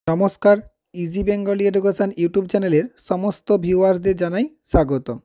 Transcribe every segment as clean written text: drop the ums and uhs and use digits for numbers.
নমস্কার, easy Bengali education YouTube চ্যানেলের সমস্ত ভিউয়ার্সদের জানাই স্বাগতম।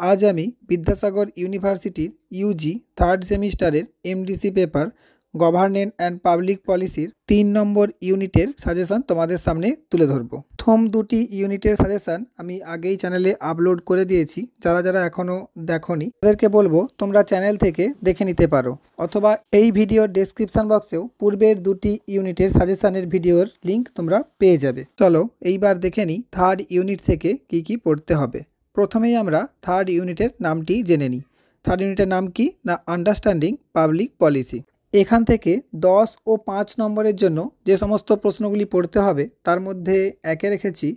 আজ আমি বিদ্যাসাগর ইউনিভার্সিটির ইউজি থার্ড সেমিস্টারের MDC paper governance and public পলিসির 3 নম্বর ইউনিটের সাজেশান তোমাদের সামনে তুলে ধরব। প্রথম দুটি ইউনিটের সাজেশান আমি আগেই চ্যানেলে আপলোড করে দিয়েছি। যারা যারা এখনও দেখোনি তাদেরকে বলবো তোমরা চ্যানেল থেকে দেখে নিতে পারো, অথবা এই ভিডিওর ডেসক্রিপশন বক্সেও পূর্বের দুটি ইউনিটের সাজেশানের ভিডিওর লিঙ্ক তোমরা পেয়ে যাবে। চলো এইবার দেখে নিই থার্ড ইউনিট থেকে কি কি পড়তে হবে। প্রথমেই আমরা থার্ড ইউনিটের নামটি জেনে নিই। থার্ড ইউনিটের নাম কি না, আন্ডারস্ট্যান্ডিং পাবলিক পলিসি। এখান থেকে 10 ও 5 নম্বরের জন্য যে সমস্ত প্রশ্নগুলি পড়তে হবে তার মধ্যে একে রেখেছি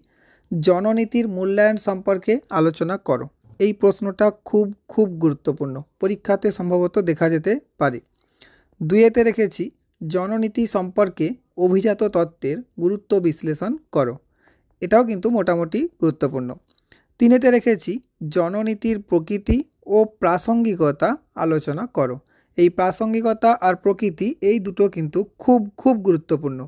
জননীতির মূল্যায়ন সম্পর্কে আলোচনা করো। এই প্রশ্নটা খুব গুরুত্বপূর্ণ, পরীক্ষাতে সম্ভবত দেখা যেতে পারে। 2-তে রেখেছি জননীতি সম্পর্কে অভিজাত তত্ত্বের গুরুত্ব বিশ্লেষণ করো। এটাও কিন্তু মোটামুটি গুরুত্বপূর্ণ। 3-তে রেখেছি জননীতির প্রকৃতি ও প্রাসঙ্গিকতা আলোচনা করো। এই প্রাসঙ্গিকতা আর প্রকৃতি এই দুটো কিন্তু খুব গুরুত্বপূর্ণ।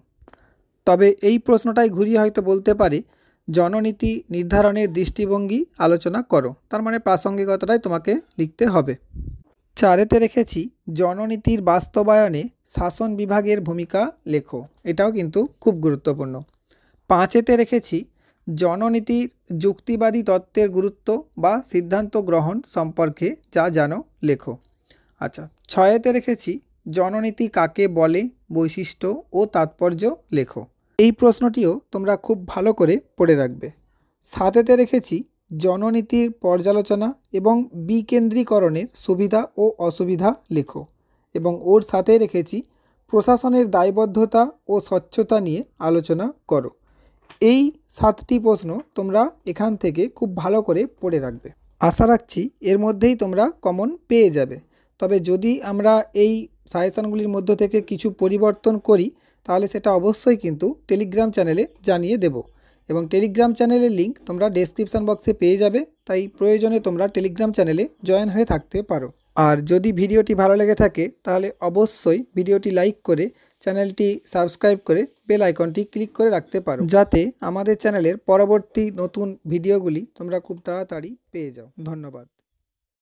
তবে এই প্রশ্নটাই ঘুরিয়ে হয়তো বলতে পারে জননীতি নির্ধারণের দৃষ্টিভঙ্গি আলোচনা করো, তার মানে প্রাসঙ্গিকতাটাই তোমাকে লিখতে হবে। 4-তে রেখেছি জননীতির বাস্তবায়নে শাসন বিভাগের ভূমিকা লেখো। এটাও কিন্তু খুব গুরুত্বপূর্ণ। 5-তে রেখেছি জননীতির যুক্তিবাদী তত্ত্বের গুরুত্ব বা সিদ্ধান্ত গ্রহণ সম্পর্কে যা জানো লেখো। আচ্ছা, 6-তে রেখেছি জননীতি কাকে বলে, বৈশিষ্ট্য ও তাৎপর্য লেখো। এই প্রশ্নটিও তোমরা খুব ভালো করে পড়ে রাখবে। 7-তে রেখেছি জননীতির পর্যালোচনা এবং বিকেন্দ্রীকরণের সুবিধা ও অসুবিধা লেখো। এবং ওর সাথে রেখেছি প্রশাসনের দায়বদ্ধতা ও স্বচ্ছতা নিয়ে আলোচনা করো। এই 7টি প্রশ্ন তোমরা এখান থেকে খুব ভালো করে পড়ে রাখবে। আশা রাখছি এর মধ্যেই তোমরা কমন পেয়ে যাবে। তবে যদি আমরা এই সাজেশানগুলির মধ্য থেকে কিছু পরিবর্তন করি তাহলে সেটা অবশ্যই কিন্তু টেলিগ্রাম চ্যানেলে জানিয়ে দেব, এবং টেলিগ্রাম চ্যানেলের লিঙ্ক তোমরা ডেসক্রিপশান বক্সে পেয়ে যাবে। তাই প্রয়োজনে তোমরা টেলিগ্রাম চ্যানেলে জয়েন হয়ে থাকতে পারো। আর যদি ভিডিওটি ভালো লেগে থাকে তাহলে অবশ্যই ভিডিওটি লাইক করে চ্যানেলটি সাবস্ক্রাইব করে বেল আইকনটি ক্লিক করে রাখতে পারো, যাতে আমাদের চ্যানেলের পরবর্তী নতুন ভিডিওগুলি তোমরা খুব তাড়াতাড়ি পেয়ে যাও। ধন্যবাদ।